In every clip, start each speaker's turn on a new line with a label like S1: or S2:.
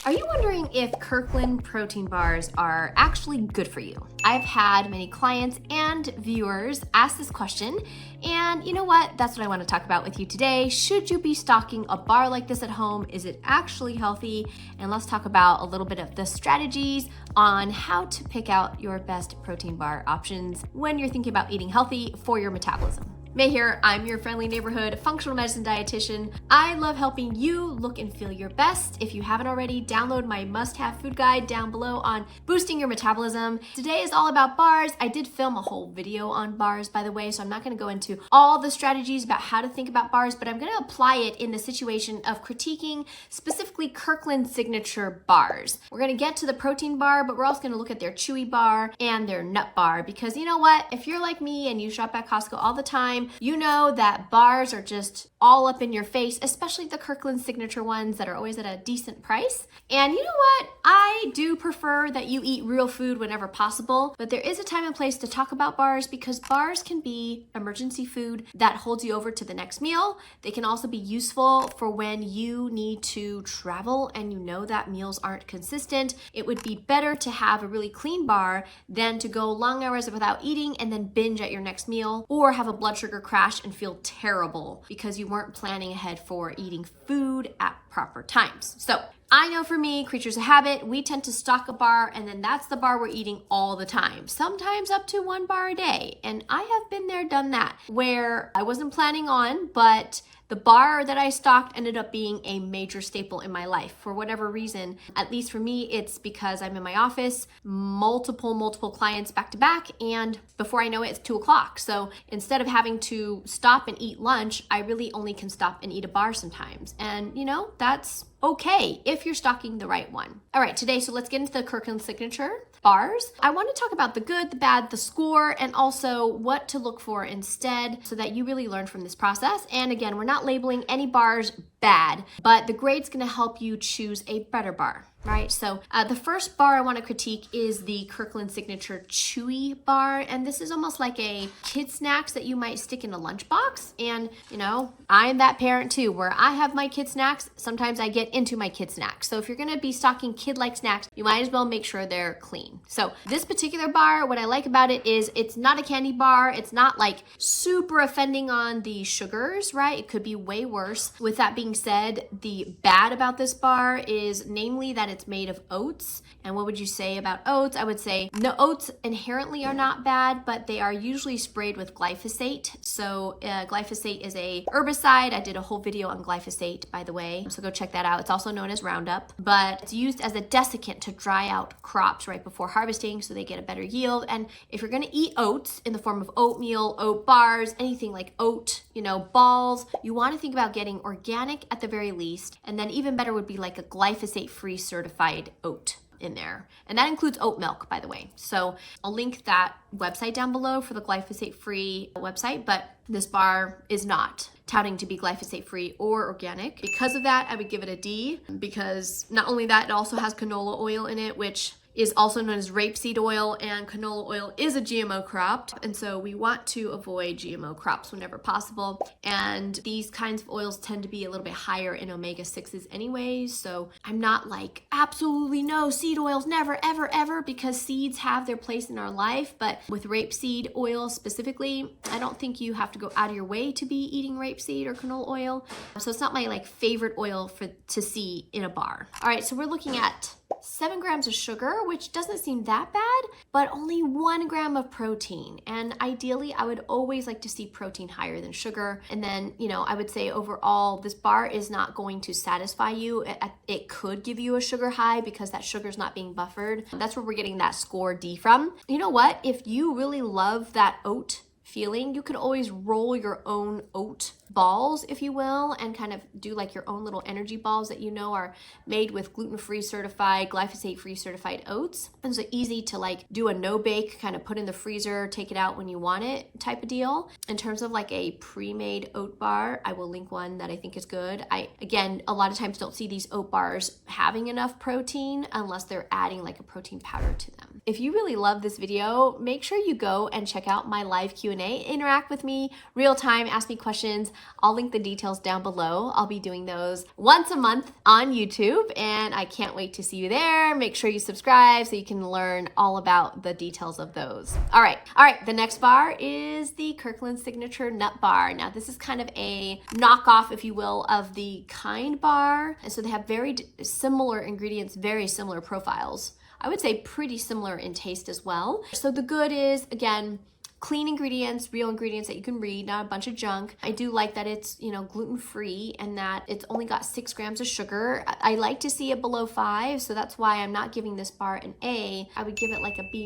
S1: Are you wondering if Kirkland protein bars are actually good for you? I've had many clients and viewers ask this question, and you know what? That's what I want to talk about with you today. Should you be stocking a bar like this at home? Is it actually healthy? And let's talk about a little bit of the strategies on how to pick out your best protein bar options when you're thinking about eating healthy for your metabolism. May here, I'm your friendly neighborhood functional medicine dietitian. I love helping you look and feel your best. If you haven't already, download my must-have food guide down below on boosting your metabolism. Today is all about bars. I did film a whole video on bars, by the way, so I'm not going to go into all the strategies about how to think about bars, but I'm going to apply it in the situation of critiquing specifically Kirkland signature bars. We're going to get to the protein bar, but we're also going to look at their Chewy bar and their nut bar, because you know what? If you're like me and you shop at Costco all the time, you know that bars are just all up in your face, especially the Kirkland signature ones that are always at a decent price. And you know what? I do prefer that you eat real food whenever possible, but there is a time and place to talk about bars because bars can be emergency food that holds you over to the next meal. They can also be useful for when you need to travel and you know that meals aren't consistent. It would be better to have a really clean bar than to go long hours without eating and then binge at your next meal, or have a blood sugar crash and feel terrible because you weren't planning ahead for eating food at proper times. So I know for me, creatures of habit, we tend to stock a bar and then that's the bar we're eating all the time, sometimes up to 1 bar a day. And I have been there, done that, where I wasn't planning on, but the bar that I stocked ended up being a major staple in my life for whatever reason. At least for me, it's because I'm in my office, multiple clients back to back, and before I know it, it's 2 o'clock. So instead of having to stop and eat lunch, I really only can stop and eat a bar sometimes. And you know, that's okay if you're stocking the right one. All right, today, so let's get into the Kirkland signature bars. I want to talk about the good, the bad, the score, and also what to look for instead so that you really learn from this process. And again, we're not labeling any bars bad, but the grade's going to help you choose a better bar, right? So the first bar I want to critique is the Kirkland signature Chewy bar. And this is almost like a kid snacks that you might stick in a lunchbox. And you know, I'm that parent too, where I have my kid snacks. Sometimes I get into my kid snacks. So if you're going to be stocking kid-like snacks, you might as well make sure they're clean. So this particular bar, what I like about it is it's not a candy bar. It's not like super offending on the sugars, right? It could be way worse. With that being said, the bad about this bar is namely that it's made of oats. And what would you say about oats? I would say no, oats inherently are not bad, but they are usually sprayed with glyphosate. So glyphosate is a herbicide. I did a whole video on glyphosate, by the way, so go check that out. It's also known as Roundup, but it's used as a desiccant to dry out crops right before harvesting so they get a better yield. And if you're going to eat oats in the form of oatmeal, oat bars, anything like oat, you know, balls, you want to think about getting organic at the very least. And then even better would be like a glyphosate-free certified oat in there. And that includes oat milk, by the way. So I'll link that website down below for the glyphosate-free website, but this bar is not touting to be glyphosate-free or organic. Because of that, I would give it a D, because not only that, it also has canola oil in it, which is also known as rapeseed oil, and canola oil is a GMO crop. And so we want to avoid GMO crops whenever possible. And these kinds of oils tend to be a little bit higher in omega-6s anyways. So I'm not like, absolutely no, seed oils, never, ever, ever, because seeds have their place in our life. But with rapeseed oil specifically, I don't think you have to go out of your way to be eating rapeseed or canola oil. So it's not my like favorite oil to see in a bar. All right, so we're looking at 7 grams of sugar, which doesn't seem that bad, but only 1 gram of protein. And ideally, I would always like to see protein higher than sugar. And then, you know, I would say overall, this bar is not going to satisfy you. It could give you a sugar high because that sugar is not being buffered. That's where we're getting that score D from. You know what? If you really love that oat feeling, you could always roll your own oat balls, if you will, and kind of do like your own little energy balls that you know are made with gluten-free certified, glyphosate-free certified oats. And so easy to like do a no-bake, kind of put in the freezer, take it out when you want it type of deal. In terms of like a pre-made oat bar, I will link one that I think is good. Again, a lot of times don't see these oat bars having enough protein unless they're adding like a protein powder to them. If you really love this video, make sure you go and check out my live Q&A Q&A. Interact with me real time, ask me questions. I'll link the details down below. I'll be doing those once a month on YouTube, and I can't wait to see you there. Make sure you subscribe so you can learn all about the details of those. All right, the next bar is the Kirkland Signature Nut Bar. Now this is kind of a knockoff, if you will, of the Kind bar. And so they have very similar ingredients, very similar profiles. I would say pretty similar in taste as well. So the good is, again, clean ingredients, real ingredients that you can read, not a bunch of junk. I do like that it's, gluten-free and that it's only got 6 grams of sugar. I like to see it below 5, so that's why I'm not giving this bar an A. I would give it like a B-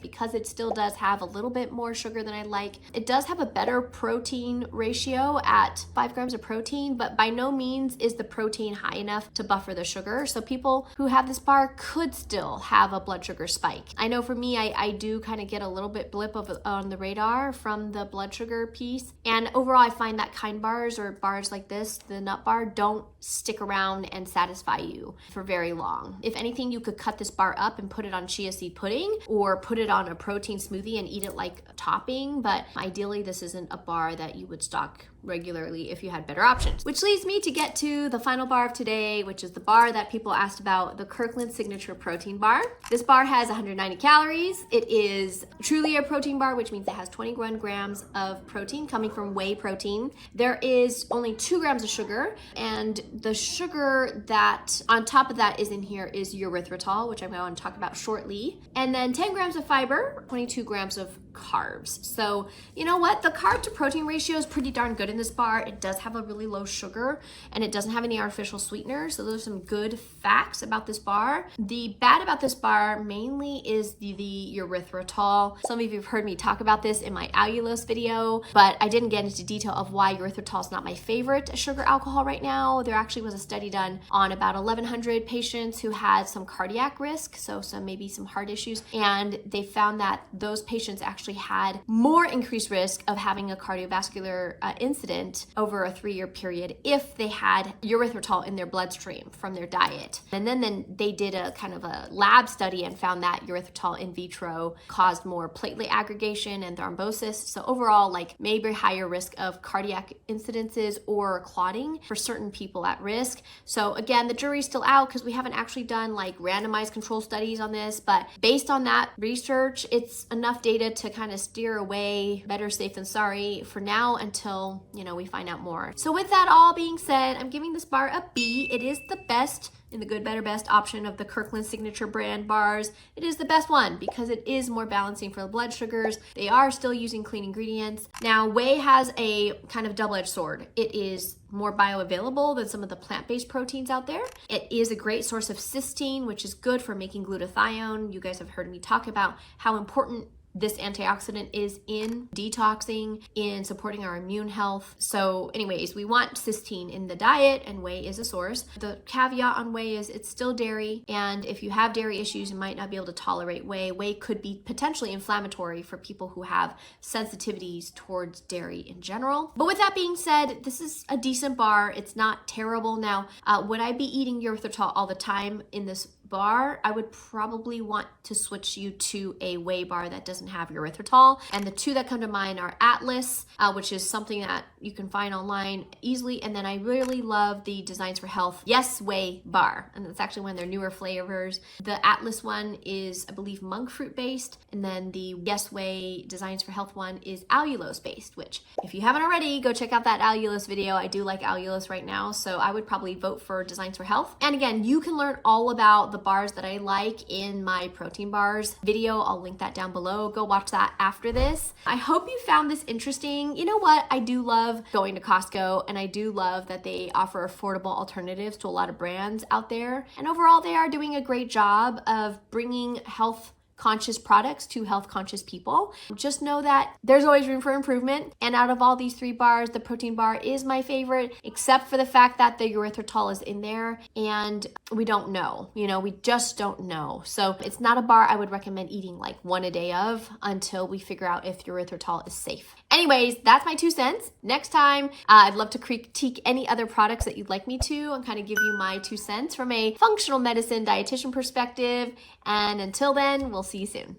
S1: because it still does have a little bit more sugar than I like. It does have a better protein ratio at 5 grams of protein, but by no means is the protein high enough to buffer the sugar. So people who have this bar could still have a blood sugar spike. I know for me, I do kind of get a little bit blip on the radar from the blood sugar piece. And overall, I find that Kind bars or bars like this, the nut bar, don't stick around and satisfy you for very long. If anything, you could cut this bar up and put it on chia seed pudding or put it on a protein smoothie and eat it like a topping. But ideally, this isn't a bar that you would stock regularly if you had better options. Which leads me to get to the final bar of today, which is the bar that people asked about, the Kirkland Signature Protein Bar. This bar has 190 calories. It is truly a protein bar, which means it has 21 grams of protein coming from whey protein. There is only 2 grams of sugar, and the sugar that on top of that is in here is erythritol, which I'm going to talk about shortly. And then 10 grams of fiber, 22 grams of carbs. So you know what? The carb to protein ratio is pretty darn good in this bar. It does have a really low sugar and it doesn't have any artificial sweeteners. So those are some good facts about this bar. The bad about this bar mainly is the erythritol. Some of you have heard me talk about this in my allulose video, but I didn't get into detail of why erythritol is not my favorite sugar alcohol right now. There actually was a study done on about 1,100 patients who had some cardiac risk, so maybe some heart issues, and they found that those patients actually had more increased risk of having a cardiovascular incident over a 3-year period if they had erythritol in their bloodstream from their diet. And then they did a kind of a lab study and found that erythritol in vitro caused more platelet aggregation and thrombosis. So overall, like maybe higher risk of cardiac incidences or clotting for certain people at risk. So again, the jury's still out because we haven't actually done like randomized control studies on this, but based on that research, it's enough data to kind of steer away, better safe than sorry for now until, we find out more. So with that all being said, I'm giving this bar a B. It is the best in the good, better, best option of the Kirkland Signature brand bars. It is the best one because it is more balancing for the blood sugars. They are still using clean ingredients. Now, whey has a kind of double-edged sword. It is more bioavailable than some of the plant-based proteins out there. It is a great source of cysteine, which is good for making glutathione. You guys have heard me talk about how important this antioxidant is in detoxing, in supporting our immune health. So anyways, we want cysteine in the diet and whey is a source. The caveat on whey is it's still dairy, and if you have dairy issues, you might not be able to tolerate whey. Whey could be potentially inflammatory for people who have sensitivities towards dairy in general. But with that being said, this is a decent bar. It's not terrible. Now, would I be eating erythritol all the time in this bar? I would probably want to switch you to a whey bar that doesn't have erythritol. And the two that come to mind are Atlas, which is something that you can find online easily. And then I really love the Designs for Health Yes Whey bar. And that's actually one of their newer flavors. The Atlas one is, I believe, monk fruit based. And then the Yes Whey Designs for Health one is allulose based, which if you haven't already, go check out that allulose video. I do like allulose right now. So I would probably vote for Designs for Health. And again, you can learn all about the bars that I like in my protein bars video. I'll link that down below. Go watch that after this. I hope you found this interesting. You know what? I do love going to Costco, and I do love that they offer affordable alternatives to a lot of brands out there. And overall, they are doing a great job of bringing health conscious products to health conscious people. Just know that there's always room for improvement. And out of all these 3 bars, the protein bar is my favorite, except for the fact that the erythritol is in there and we don't know, we just don't know. So it's not a bar I would recommend eating like one a day of until we figure out if erythritol is safe. Anyways, that's my 2 cents. Next time, I'd love to critique any other products that you'd like me to and kind of give you my 2 cents from a functional medicine dietitian perspective. And until then, we'll see you soon.